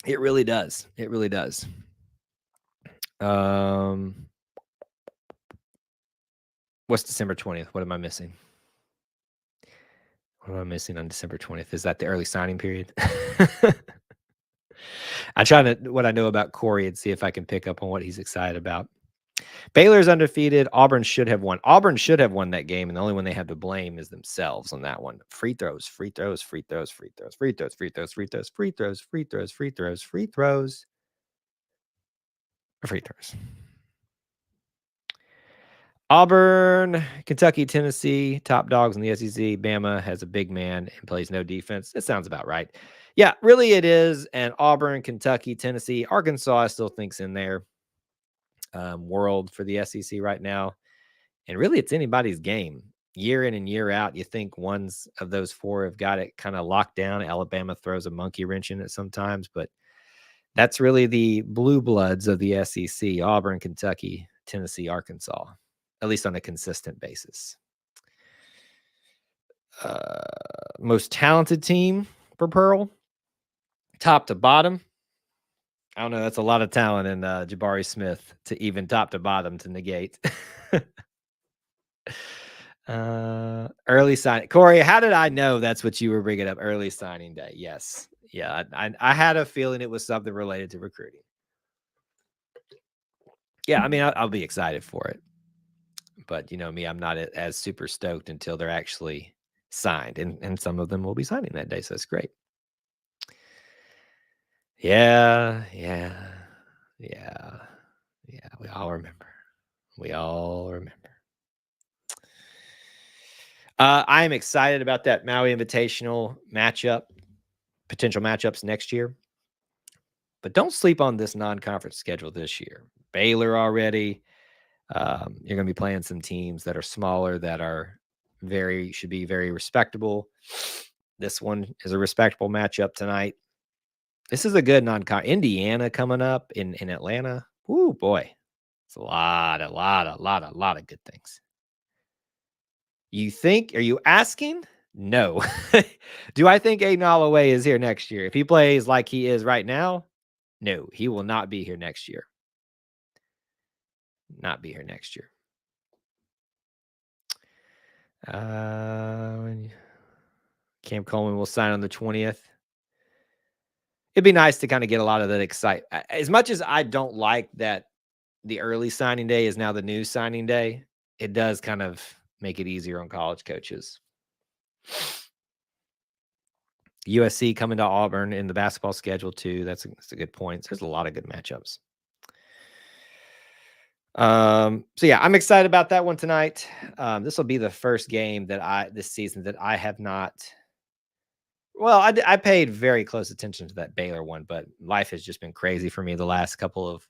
It really does. It really does. What's December 20th? What am I missing? What am I missing on December 20th? Is that the early signing period? I try to what I know about Corey and see if I can pick up on what he's excited about. Baylor's undefeated. Auburn should have won. Auburn should have won that game, and the only one they have to blame is themselves on that one. Free throws, free throws, free throws, free throws, free throws, free throws, free throws, free throws, free throws, free throws, free throws, free throws. Auburn, Kentucky, Tennessee, top dogs in the SEC. Bama has a big man and plays no defense. It sounds about right. Yeah, really it is. And Auburn, Kentucky, Tennessee, Arkansas, I still think's in there. World for the SEC right now. And really, it's anybody's game. Year in and year out, you think ones of those four have got it kind of locked down. Alabama throws a monkey wrench in it sometimes, but that's really the blue bloods of the SEC: Auburn, Kentucky, Tennessee, Arkansas, at least on a consistent basis. Most talented team for Pearl, top to bottom. I don't know. That's a lot of talent in Jabari Smith to even top to bottom to negate. Early signing. Corey, how did I know that's what you were bringing up? Early signing day. Yes. Yeah. I had a feeling it was something related to recruiting. Yeah. I mean, I'll be excited for it. But you know me, I'm not as super stoked until they're actually signed. And some of them will be signing that day. So it's great. Yeah. We all remember. I am excited about that Maui Invitational matchup, potential matchups next year. But don't sleep on this non-conference schedule this year. Baylor already. You're going to be playing some teams that are smaller, that are should be very respectable. This one is a respectable matchup tonight. This is a good non-conference. Indiana coming up in Atlanta. Ooh, boy. It's a lot of good things. Are you asking? No. Do I think Aiden Holloway is here next year? If he plays like he is right now, no, he will not be here next year. Not be here next year. Cam Coleman will sign on the 20th. It'd be nice to kind of get a lot of that excitement. As much as I don't like that the early signing day is now the new signing day, it does kind of make it easier on college coaches. USC coming to Auburn in the basketball schedule too. That's a good point. There's a lot of good matchups. So yeah, I'm excited about that one tonight. This will be the first game this season that I have not. Well, I paid very close attention to that Baylor one, but life has just been crazy for me the last couple of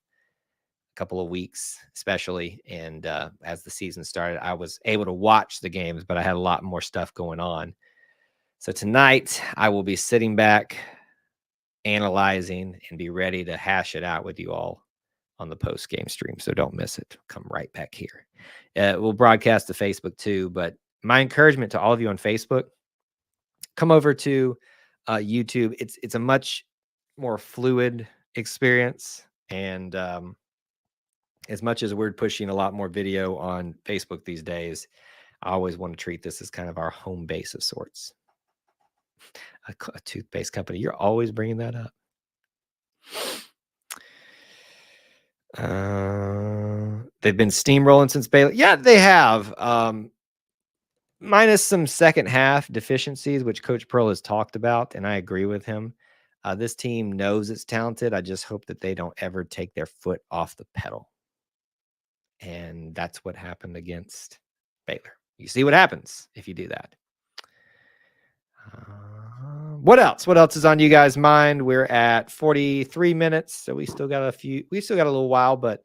weeks, especially. And as the season started, I was able to watch the games, but I had a lot more stuff going on. So tonight I will be sitting back, analyzing, and be ready to hash it out with you all on the post-game stream. So don't miss it. Come right back here. We'll broadcast to Facebook too, but my encouragement to all of you on Facebook, come over to YouTube. It's a much more fluid experience. And as much as we're pushing a lot more video on Facebook these days, I always want to treat this as kind of our home base of sorts. A toothpaste company. You're always bringing that up. They've been steamrolling since Baylor. Yeah, they have. Minus some second half deficiencies, which Coach Pearl has talked about, and I agree with him. This team knows it's talented. I just hope that they don't ever take their foot off the pedal. And that's what happened against Baylor. You see what happens if you do that. What else? What else is on you guys' mind? We're at 43 minutes, so we still got a little while, but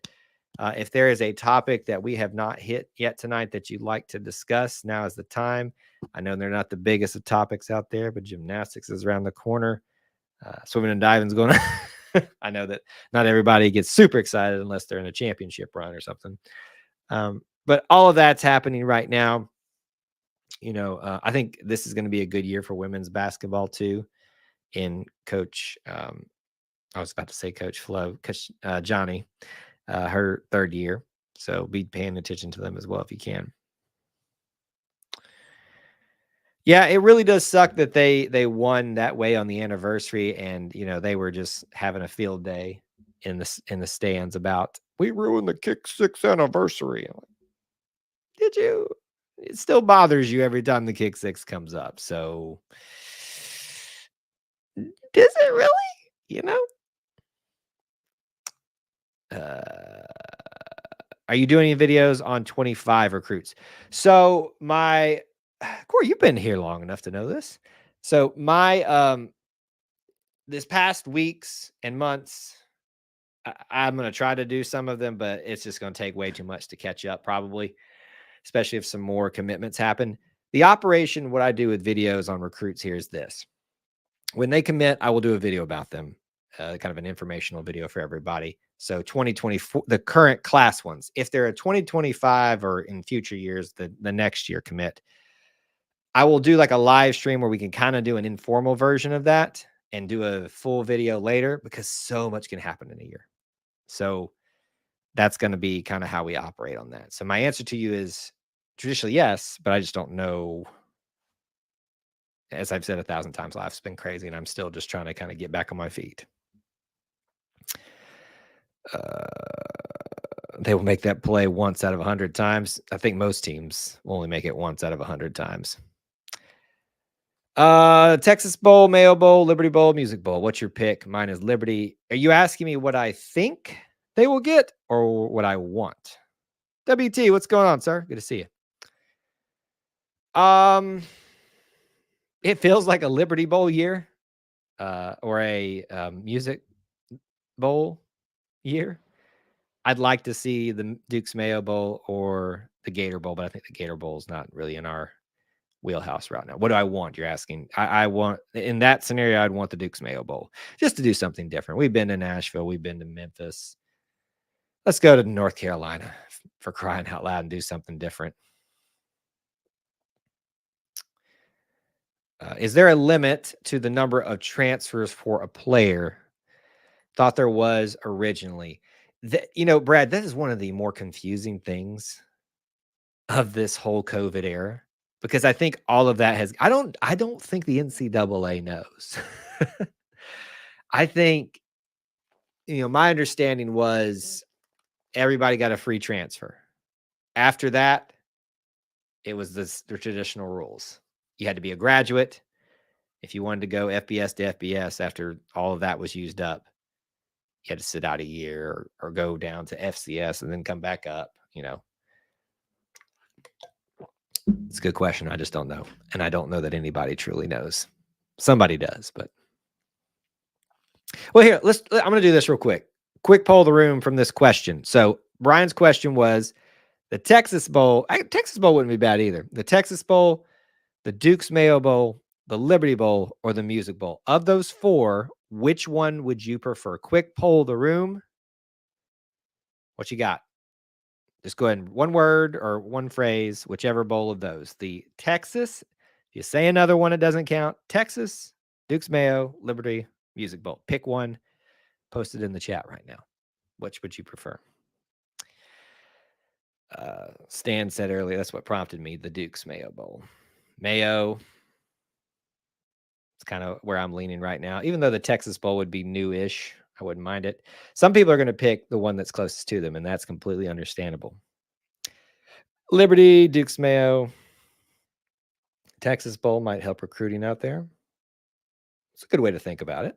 if there is a topic that we have not hit yet tonight that you'd like to discuss, now is the time. I know they're not the biggest of topics out there, but gymnastics is around the corner. Swimming and diving is going on. I know that not everybody gets super excited unless they're in a championship run or something. But all of that's happening right now. You know, I think this is going to be a good year for women's basketball too. In Coach, I was about to say Coach Flo, Coach Johnny, her third year. So be paying attention to them as well if you can. Yeah, it really does suck that they won that way on the anniversary, and you know they were just having a field day in the stands about, we ruined the Kick 6 anniversary. I'm like, did you? It still bothers you every time the Kick 6 comes up. So does it really? You know? Are you doing any videos on 25 recruits? So Corey, you've been here long enough to know this. So this past weeks and months, I'm going to try to do some of them, but it's just going to take way too much to catch up, probably, especially if some more commitments happen. The operation, what I do with videos on recruits here is this. When they commit, I will do a video about them, kind of an informational video for everybody. So 2024, the current class ones, if they're a 2025 or in future years, the next year commit, I will do like a live stream where we can kind of do an informal version of that and do a full video later, because so much can happen in a year. So that's going to be kind of how we operate on that. So my answer to you is traditionally yes, but I just don't know. As I've said 1,000 times, life's been crazy and I'm still just trying to kind of get back on my feet. They will make that play once out of 100 times. I think most teams will only make it once out of 100 times. Texas Bowl, Mayo Bowl, Liberty Bowl, Music Bowl. What's your pick? Mine is Liberty. Are you asking me what I think they will get or what I want? WT, what's going on, sir? Good to see you. It feels like a Liberty Bowl year, or a Music Bowl year. I'd like to see the Duke's Mayo Bowl or the Gator Bowl, but I think the Gator Bowl is not really in our wheelhouse right now. What do I want? You're asking. I want, in that scenario, I'd want the Duke's Mayo Bowl just to do something different. We've been to Nashville. We've been to Memphis. Let's go to North Carolina, for crying out loud, and do something different. Is there a limit to the number of transfers for a player? Thought there was originally. Brad, that is one of the more confusing things of this whole COVID era, because I think all of that has, I don't think the NCAA knows. I think, my understanding was everybody got a free transfer. After that, it was the traditional rules. You had to be a graduate. If you wanted to go FBS to FBS after all of that was used up, you had to sit out a year or go down to FCS and then come back up, It's a good question. I just don't know. And I don't know that anybody truly knows. Somebody does, but. Well, here, I'm going to do this real quick. Quick poll of the room from this question. So Brian's question was the Texas Bowl. Texas Bowl wouldn't be bad either. The Texas Bowl, the Duke's Mayo Bowl, the Liberty Bowl, or the Music Bowl. Of those four, which one would you prefer? Quick poll of the room. What you got? Just go ahead and one word or one phrase, whichever bowl of those. The Texas, if you say another one, it doesn't count. Texas, Duke's Mayo, Liberty, Music Bowl. Pick one. Post it in the chat right now. Which would you prefer? Stan said earlier, that's what prompted me, the Duke's Mayo Bowl. Mayo, it's kind of where I'm leaning right now. Even though the Texas Bowl would be new-ish, I wouldn't mind it. Some people are going to pick the one that's closest to them, and that's completely understandable. Liberty, Duke's Mayo, Texas Bowl might help recruiting out there. It's a good way to think about it.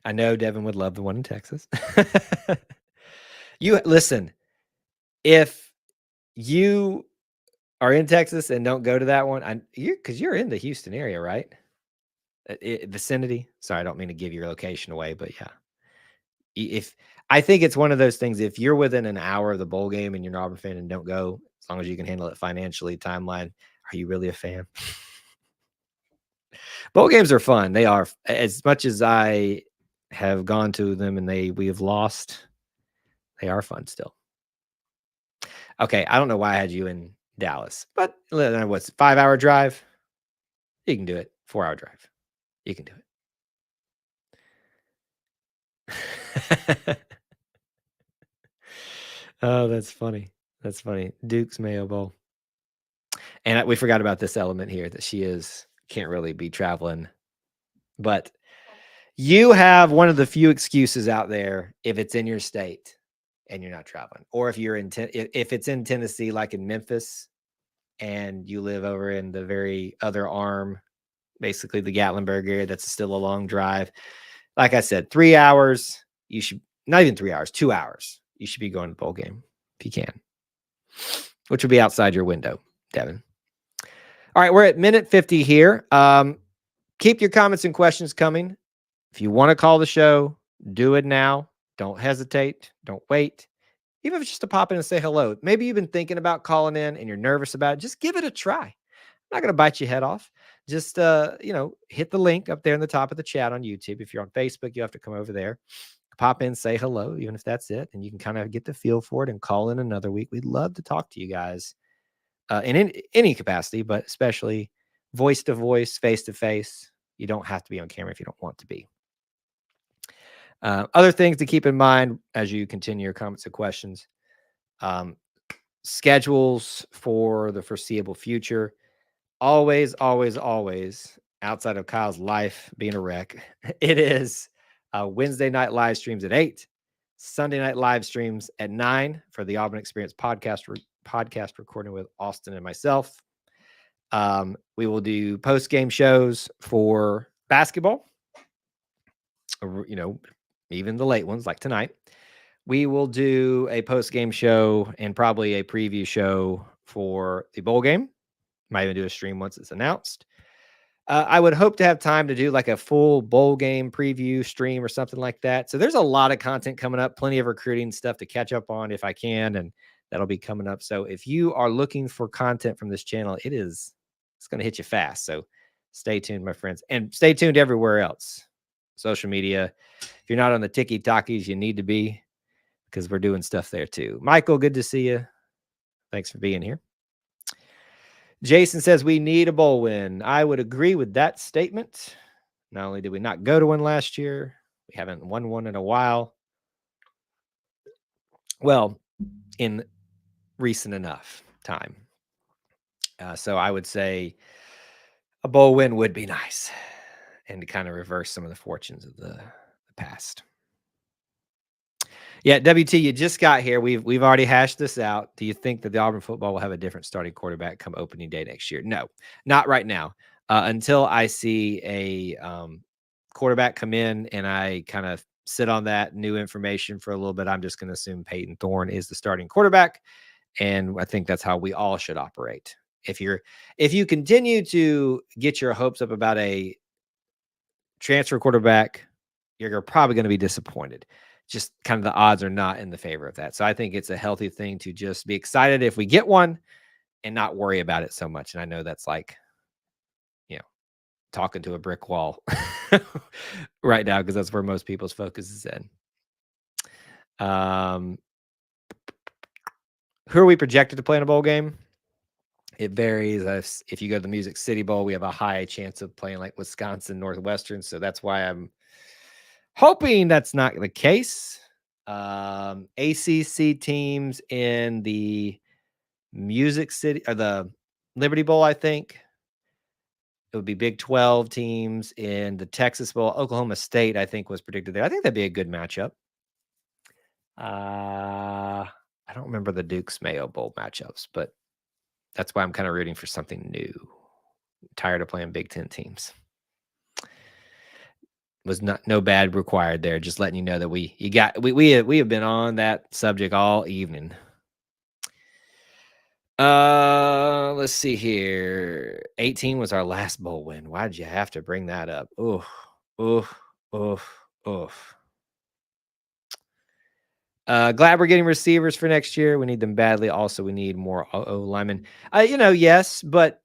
I know Devin would love the one in Texas. You listen, if you are in Texas and don't go to that one, because you're in the Houston area, right? Vicinity. Sorry, I don't mean to give your location away, but yeah. If I think it's one of those things, if you're within an hour of the bowl game and you're an Auburn fan and don't go, as long as you can handle it financially, timeline, are you really a fan? Bowl games are fun. They are. As much as I have gone to them and we have lost, they are fun still. Okay, I don't know why I had you in Dallas, but what's 5-hour drive? You can do it. 4-hour drive. You can do it. Oh, that's funny. That's funny. Duke's Mayo Bowl. And we forgot about this element here that she can't really be traveling. But You have one of the few excuses out there if it's in your state and you're not traveling, or if you're if it's in Tennessee, like in Memphis, and you live over in the very other arm, basically the Gatlinburg area. That's still a long drive. Like I said, 3 hours. You should not even 3 hours, 2 hours. You should be going to the bowl game if you can, which will be outside your window, Devin. All right, we're at minute 50 here. Keep your comments and questions coming. If you want to call the show, do it now. Don't hesitate. Don't wait. Even if it's just to pop in and say hello. Maybe you've been thinking about calling in and you're nervous about it. Just give it a try. I'm not going to bite your head off. Just, hit the link up there in the top of the chat on YouTube. If you're on Facebook, you have to come over there. Pop in, say hello, even if that's it. And you can kind of get the feel for it and call in another week. We'd love to talk to you guys in any capacity, but especially voice to voice, face to face. You don't have to be on camera if you don't want to be. Other things to keep in mind as you continue your comments and questions. Schedules for the foreseeable future. Always, always, always, outside of Kyle's life being a wreck, it is Wednesday night live streams at 8, Sunday night live streams at 9 for the Auburn Experience podcast recording with Austin and myself. We will do post-game shows for basketball, even the late ones like tonight. We will do a post-game show and probably a preview show for the bowl game. Might even do a stream once it's announced. I would hope to have time to do like a full bowl game preview stream or something like that. So there's a lot of content coming up, plenty of recruiting stuff to catch up on if I can, and that'll be coming up. So if you are looking for content from this channel, it's going to hit you fast. So stay tuned, my friends, and stay tuned everywhere else. Social media. If you're not on the TikTokies, you need to be, because we're doing stuff there too. Michael, good to see you. Thanks for being here. Jason says we need a bowl win. I would agree with that statement. Not only did we not go to one last year, we haven't won one in a while. Well, in recent enough time. So I would say a bowl win would be nice, and to kind of reverse some of the fortunes of the past. Yeah, WT, you just got here. We've already hashed this out. Do you think that the Auburn football will have a different starting quarterback come opening day next year? No, not right now. Until I see a quarterback come in and I kind of sit on that new information for a little bit, I'm just going to assume Peyton Thorne is the starting quarterback, and I think that's how we all should operate. If you continue to get your hopes up about a transfer quarterback, you're probably going to be disappointed. Just kind of the odds are not in the favor of that. So I think it's a healthy thing to just be excited if we get one and not worry about it so much. And I know that's like, talking to a brick wall right now, because that's where most people's focus is in. Who are we projected to play in a bowl game? It varies. If you go to the Music City Bowl, we have a high chance of playing like Wisconsin, Northwestern. So that's why I'm hoping that's not the case. ACC teams in the Music City or the Liberty Bowl, I think. It would be Big 12 teams in the Texas Bowl. Oklahoma State, I think, was predicted there. I think that'd be a good matchup. I don't remember the Duke's Mayo Bowl matchups, but that's why I'm kind of rooting for something new. I'm tired of playing Big 10 teams. Was no bad required there. Just letting you know that we have been on that subject all evening. Let's see here. 18 was our last bowl win. Why did you have to bring that up? Oof. Glad we're getting receivers for next year. We need them badly. Also, we need more O linemen. Yes, but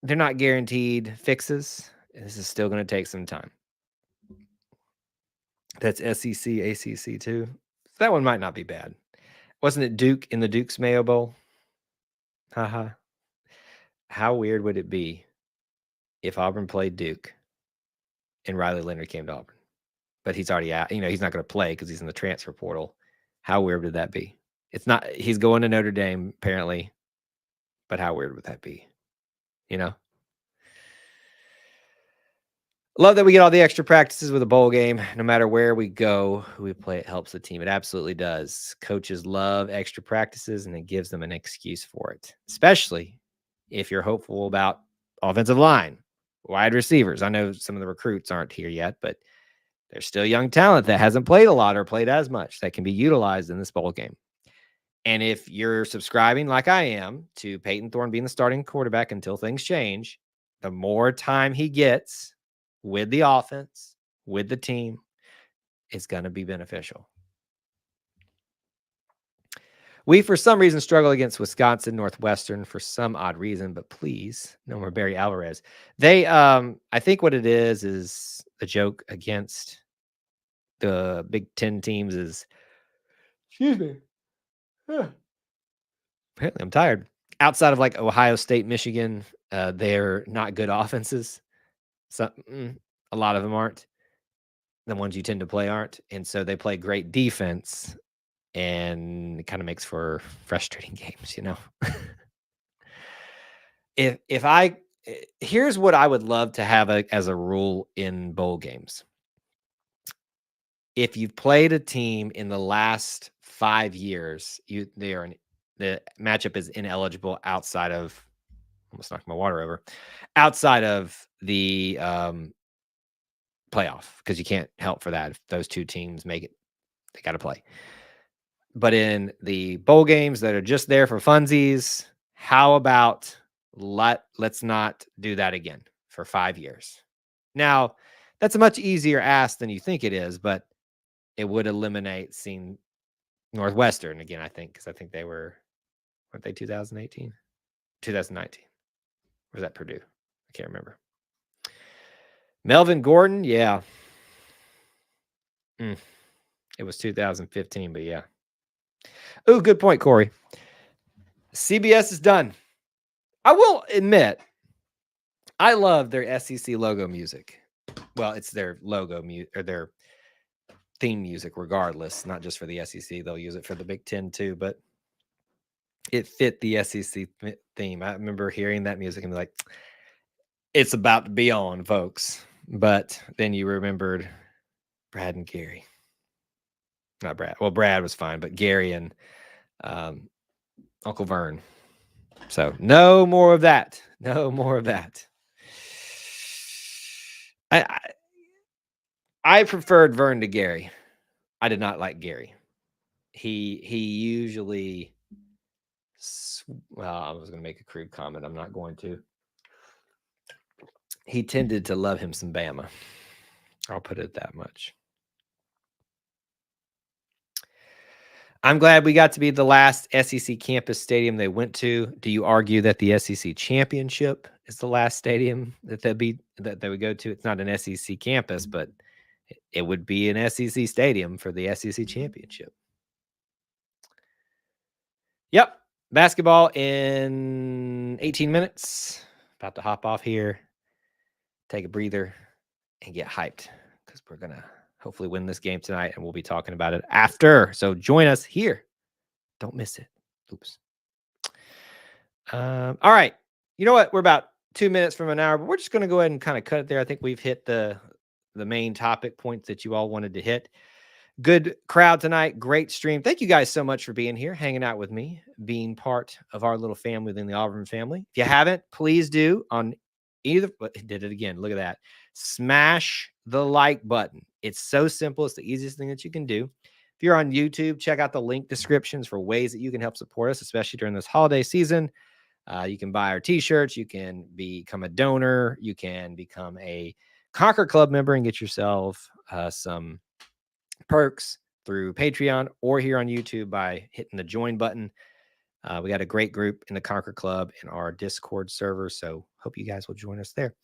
they're not guaranteed fixes. This is still going to take some time. That's SEC, ACC too. So that one might not be bad. Wasn't it Duke in the Duke's Mayo Bowl? Haha. How weird would it be if Auburn played Duke and Riley Leonard came to Auburn? But he's already out. He's not going to play because he's in the transfer portal. How weird would that be? It's not. He's going to Notre Dame, apparently. But how weird would that be? Love that we get all the extra practices with a bowl game. No matter where we go, who we play, it helps the team. It absolutely does. Coaches love extra practices, and it gives them an excuse for it, especially if you're hopeful about offensive line, wide receivers. I know some of the recruits aren't here yet, but there's still young talent that hasn't played a lot or played as much that can be utilized in this bowl game. And if you're subscribing, like I am, to Peyton Thorne being the starting quarterback until things change, the more time he gets with the offense, with the team, is going to be beneficial. We, for some reason, struggle against Wisconsin Northwestern for some odd reason, but please, no more Barry Alvarez. They, I think what it is the joke against the Big Ten teams is, excuse me, apparently I'm tired. Outside of like Ohio State, Michigan, they're not good offenses. So a lot of them aren't. The ones you tend to play aren't. And so they play great defense, and it kind of makes for frustrating games, you know. Here's what I would love to have as a rule in bowl games. If you've played a team in the last 5 years, the matchup is ineligible outside of, almost knocked my water over, outside of the playoff, because you can't help for that. If those two teams make it, they got to play. But in the bowl games that are just there for funsies, how about let's not do that again for 5 years? Now, that's a much easier ask than you think it is, but it would eliminate seeing Northwestern again, I think, because I think weren't they 2018? 2019. Or was that Purdue? I can't remember. Melvin Gordon, yeah. It was 2015, but yeah. Oh, good point, Corey. CBS is done. I will admit, I love their SEC logo music. Well, it's their logo or their theme music, regardless. Not just for the SEC; they'll use it for the Big Ten too. But it fit the SEC theme. I remember hearing that music and be like, "It's about to be on, folks." But then you remembered Brad and Gary. Not Brad. Well, Brad was fine, but Gary and Uncle Vern. So no more of that. No more of that. I preferred Vern to Gary. I did not like Gary. He usually, well, I was going to make a crude comment. I'm not going to. He tended to love him some Bama. I'll put it that much. I'm glad we got to be the last SEC campus stadium they went to. Do you argue that the SEC championship is the last stadium that they would go to? It's not an SEC campus, but it would be an SEC stadium for the SEC championship. Yep. Basketball in 18 minutes. About to hop off here, take a breather, and get hyped, because we're going to hopefully win this game tonight, and we'll be talking about it after. So join us here. Don't miss it. Oops. All right. You know what? We're about 2 minutes from an hour, but we're just going to go ahead and kind of cut it there. I think we've hit the main topic points that you all wanted to hit. Good crowd tonight. Great stream. Thank you guys so much for being here, hanging out with me, being part of our little family within the Auburn family. If you haven't, please do on either. Did it again. Look at that. Smash the like button. It's so simple. It's the easiest thing that you can do. If you're on YouTube, check out the link descriptions for ways that you can help support us, especially during this holiday season. You can buy our t-shirts. You can become a donor. You can become a Conquer Club member and get yourself some perks through Patreon or here on YouTube by hitting the join button. We got a great group in the Conquer Club in our Discord server, so hope you guys will join us there.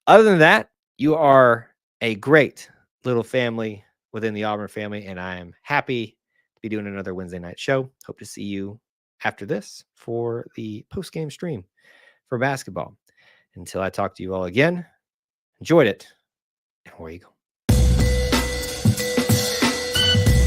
Other than that, you are a great little family within the Auburn family, and I am happy to be doing another Wednesday night show. Hope to see you after this for the post-game stream for basketball. Until I talk to you all again, enjoyed it, and War Eagle.